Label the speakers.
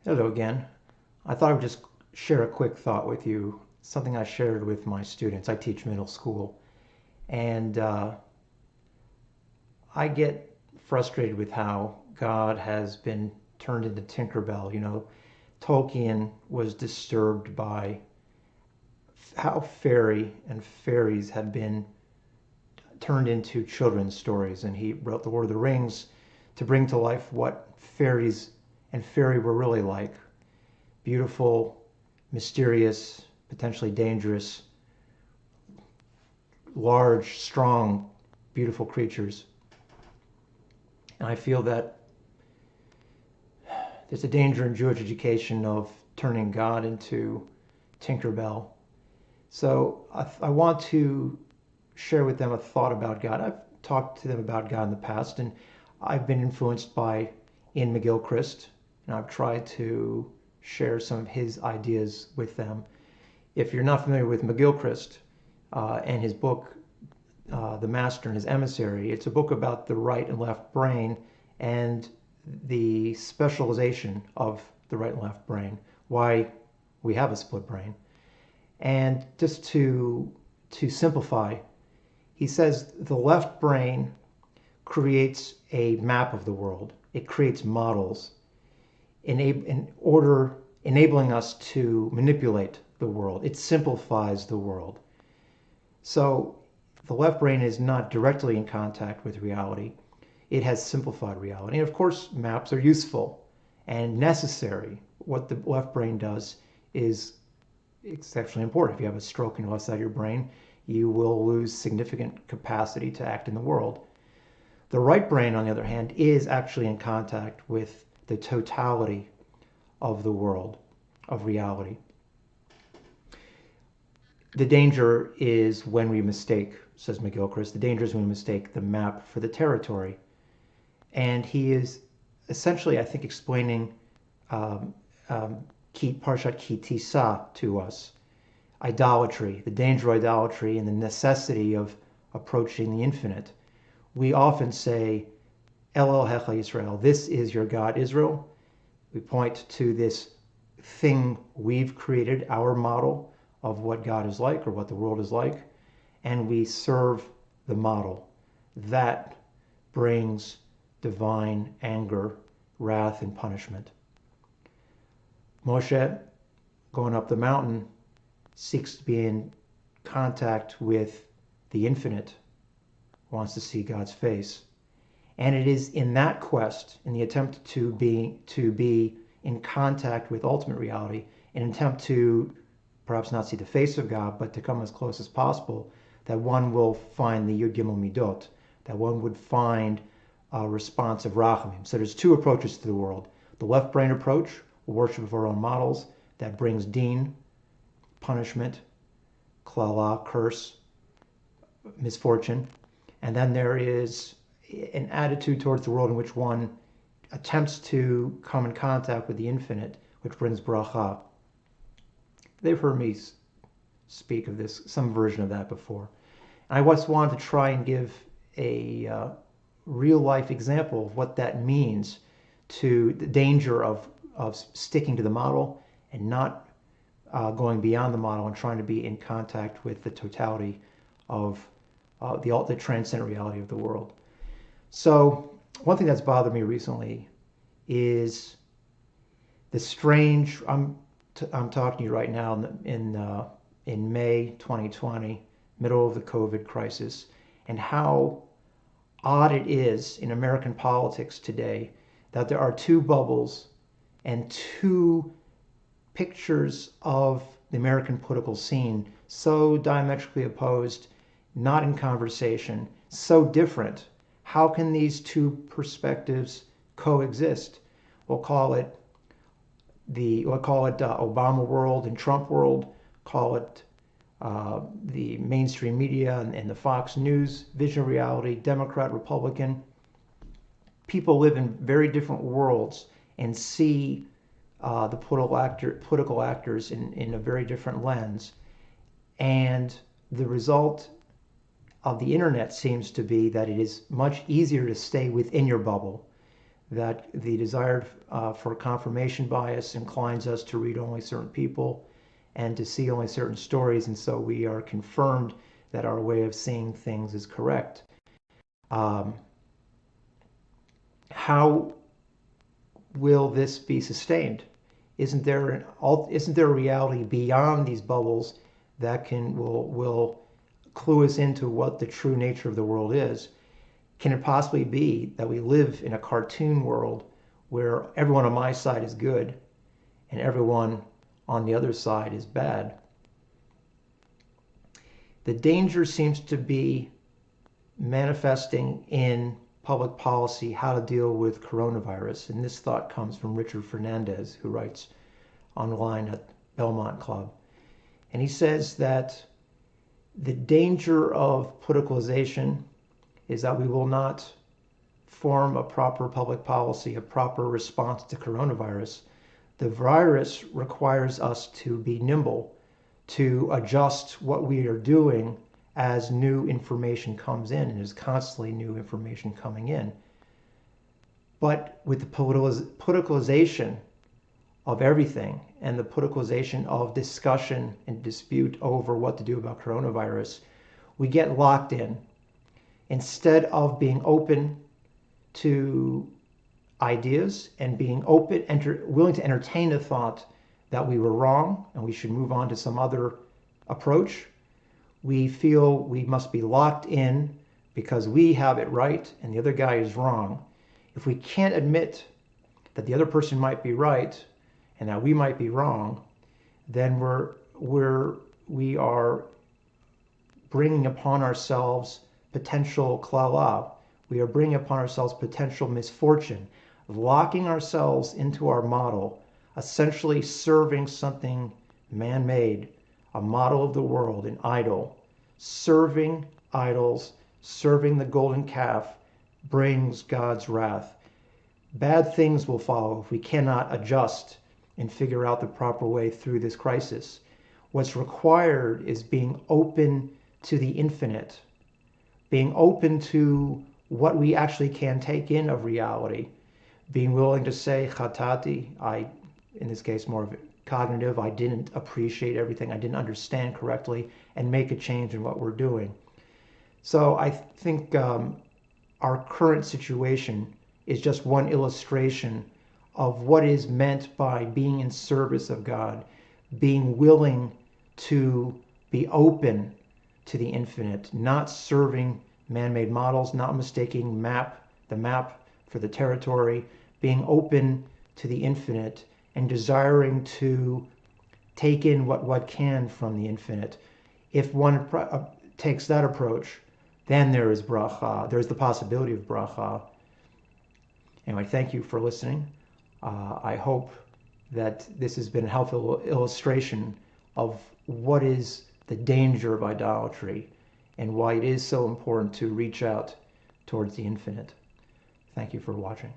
Speaker 1: Hello again. I thought I would just share a quick thought with you, something I shared with my students. I teach middle school, and I get frustrated with how God has been turned into Tinkerbell. Tolkien was disturbed by how fairy and fairies have been turned into children's stories, and he wrote The Lord of the Rings to bring to life what fairies and fairy were really like. Beautiful, mysterious, potentially dangerous, large, strong, beautiful creatures. And I feel that there's a danger in Jewish education of turning God into Tinkerbell. So I want to share with them a thought about God. I've talked to them about God in the past, and I've been influenced by Iain McGilchrist, and I've tried to share some of his ideas with them. If you're not familiar with McGilchrist and his book, The Master and His Emissary, it's a book about the right and left brain and the specialization of the right and left brain, why we have a split brain. And just to simplify, he says the left brain creates a map of the world. It creates models enabling us to manipulate the world. It simplifies the world. So the left brain is not directly in contact with reality. It has simplified reality. And of course, maps are useful and necessary. What the left brain does is exceptionally important. If you have a stroke in the left side of your brain, you will lose significant capacity to act in the world. The right brain, on the other hand, is actually in contact with the totality of the world, of reality. The danger is when we mistake, says McGilchrist, the danger is when we mistake the map for the territory. And he is essentially, I think, explaining Parshat Ki Tisa to us. Idolatry, the danger of idolatry, and the necessity of approaching the infinite. We often say, El Elohecha Yisrael, this is your God Israel. We point to this thing we've created, our model of what God is like or what the world is like, and we serve the model. That brings divine anger, wrath, and punishment. Moshe, going up the mountain, seeks to be in contact with the infinite, wants to see God's face. And it is in that quest, in the attempt to be in contact with ultimate reality, an attempt to perhaps not see the face of God, but to come as close as possible, that one will find the Yud Gimel Midot, that one would find a response of rachamim. So there's two approaches to the world. The left brain approach, worship of our own models, that brings deen, punishment, klala, curse, misfortune. And then there is an attitude towards the world in which one attempts to come in contact with the infinite, which brings bracha. They've heard me speak of this, some version of that before. And I just wanted to try and give a real life example of what that means, to the danger of sticking to the model and not going beyond the model and trying to be in contact with the totality of the transcendent reality of the world. So one thing that's bothered me recently is the strange. I'm talking to you right now in May 2020, middle of the COVID crisis, and how odd it is in American politics today that there are two bubbles and two pictures of the American political scene so diametrically opposed, not in conversation, so different. How can these two perspectives coexist? We'll call it Obama world and Trump world. Call it the mainstream media and the Fox News vision of reality, Democrat, Republican. People live in very different worlds and see the political actors in a very different lens. And the result of the internet seems to be that it is much easier to stay within your bubble. that the desire for confirmation bias inclines us to read only certain people and to see only certain stories, and so we are confirmed that our way of seeing things is correct. How will this be sustained? Isn't there a reality beyond these bubbles that will clue us into what the true nature of the world is? Can it possibly be that we live in a cartoon world where everyone on my side is good and everyone on the other side is bad? The danger seems to be manifesting in public policy, how to deal with coronavirus. And this thought comes from Richard Fernandez, who writes online at Belmont Club. And he says that the danger of politicalization is that we will not form a proper public policy, a proper response to coronavirus. The virus requires us to be nimble, to adjust what we are doing as new information comes in, and there's constantly new information coming in. But with the politicalization of everything and the politicalization of discussion and dispute over what to do about coronavirus, we get locked in. Instead of being open to ideas and being open, willing to entertain the thought that we were wrong and we should move on to some other approach, we feel we must be locked in because we have it right and the other guy is wrong. If we can't admit that the other person might be right and that we might be wrong, then we are bringing upon ourselves potential klala. We are bringing upon ourselves potential misfortune, locking ourselves into our model, essentially serving something man-made, a model of the world, an idol. Serving idols, serving the golden calf brings God's wrath. Bad things will follow if we cannot adjust and figure out the proper way through this crisis. What's required is being open to the infinite, being open to what we actually can take in of reality, being willing to say, chatati, in this case more of it cognitive, I didn't appreciate everything, I didn't understand correctly, and make a change in what we're doing. So I think our current situation is just one illustration of what is meant by being in service of God, being willing to be open to the infinite, not serving man-made models, not mistaking the map for the territory, being open to the infinite and desiring to take in what can from the infinite. If one takes that approach, then there is bracha. There's the possibility of bracha. Anyway, thank you for listening. I hope that this has been a helpful illustration of what is the danger of idolatry and why it is so important to reach out towards the infinite. Thank you for watching.